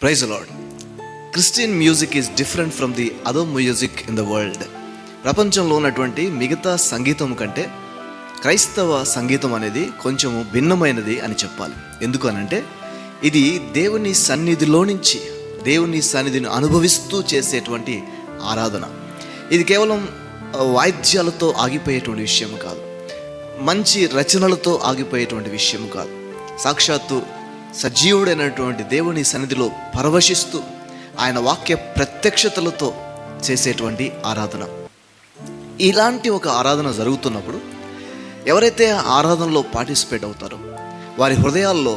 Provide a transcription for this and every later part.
Praise the lord. Christian music is different from the other music in the world. ప్రపంచంలో ఉన్నటువంటి మిగతా సంగీతం కంటే క్రైస్తవ సంగీతం అనేది కొంచెము భిన్నమైనది అని చెప్పాలి. ఎందుకు అనంటే ఇది దేవుని సన్నిధిలో నుంచి దేవుని సన్నిధిని అనుభవిస్తూ చేసేటువంటి ఆరాధన. ఇది కేవలం వాయిద్యాలతో ఆగిపోయేటువంటి విషయం కాదు, మంచి రచనలతో ఆగిపోయేటువంటి విషయం కాదు. సాక్షాత్తు సజీవుడైనటువంటి దేవుని సన్నిధిలో పరవశిస్తూ ఆయన వాక్య ప్రత్యక్షతలతో చేసేటువంటి ఆరాధన. ఇలాంటి ఒక ఆరాధన జరుగుతున్నప్పుడు ఎవరైతే ఆరాధనలో పార్టిసిపేట్ అవుతారో వారి హృదయాల్లో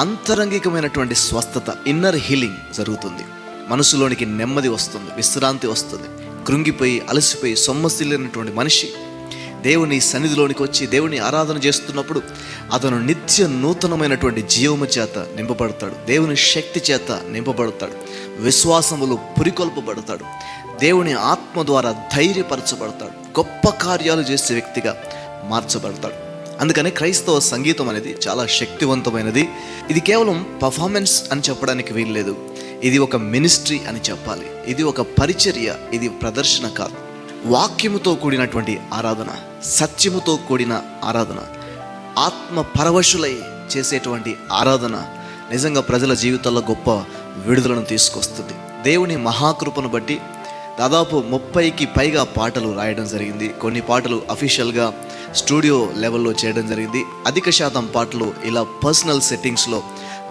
అంతరంగికమైనటువంటి స్వస్థత, ఇన్నర్ హీలింగ్ జరుగుతుంది. మనసులోనికి నెమ్మది వస్తుంది, విశ్రాంతి వస్తుంది. కృంగిపోయి అలసిపోయి సొమ్మసిల్లినటువంటి మనిషి దేవుని సన్నిధిలోనికి వచ్చి దేవుని ఆరాధన చేస్తున్నప్పుడు అతను నిత్య నూతనమైనటువంటి జీవము చేత నింపబడతాడు, దేవుని శక్తి చేత నింపబడతాడు, విశ్వాసములు పురికొల్పబడతాడు, దేవుని ఆత్మ ద్వారా ధైర్యపరచబడతాడు, గొప్ప కార్యాలు చేసే వ్యక్తిగా మార్చబడతాడు. అందుకని క్రైస్తవ సంగీతం అనేది చాలా శక్తివంతమైనది. ఇది కేవలం పర్ఫార్మెన్స్ అని చెప్పడానికి వీల్లేదు. ఇది ఒక మినిస్ట్రీ అని చెప్పాలి. ఇది ఒక పరిచర్య, ఇది ప్రదర్శన కాదు. వాక్యముతో కూడినటువంటి ఆరాధన, సత్యముతో కూడిన ఆరాధన, ఆత్మ పరవశులై చేసేటువంటి ఆరాధన నిజంగా ప్రజల జీవితాల్లో గొప్ప విడుదలను తీసుకొస్తుంది. దేవుని మహాకృపను బట్టి దాదాపు 30కి పైగా పాటలు రాయడం జరిగింది. కొన్ని పాటలు అఫీషియల్గా స్టూడియో లెవెల్లో చేయడం జరిగింది. అధిక శాతం పాటలు ఇలా పర్సనల్ సెట్టింగ్స్లో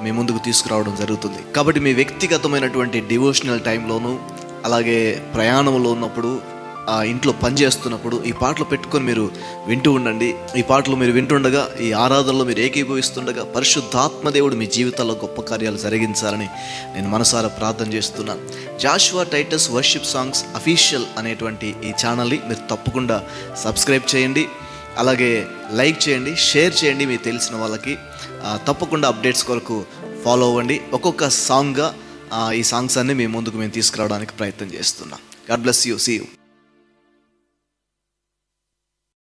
మీ ముందుకు తీసుకురావడం జరుగుతుంది. కాబట్టి మీ వ్యక్తిగతమైనటువంటి డివోషనల్ టైంలోనూ, అలాగే ప్రయాణంలో ఉన్నప్పుడు, ఇంట్లో పనిచేస్తున్నప్పుడు ఈ పాటలు పెట్టుకొని మీరు వింటూ ఉండండి. ఈ పాటలు మీరు వింటుండగా, ఈ ఆరాధనలో మీరు ఏకీభవిస్తుండగా పరిశుద్ధాత్మదేవుడు మీ జీవితాల్లో గొప్ప కార్యాలు జరిగించాలని నేను మనసారా ప్రార్థన చేస్తున్నాను. Joshua Titus worship songs official అనేటువంటి ఈ ఛానల్ని మీరు తప్పకుండా సబ్స్క్రైబ్ చేయండి, అలాగే లైక్ చేయండి, షేర్ చేయండి మీ తెలిసిన వాళ్ళకి. తప్పకుండా అప్డేట్స్ కొరకు ఫాలో అవ్వండి. ఒక్కొక్క సాంగ్గా ఈ సాంగ్స్ అన్ని మీ ముందుకు మేము తీసుకురావడానికి ప్రయత్నం చేస్తున్నాం. God bless you. See you.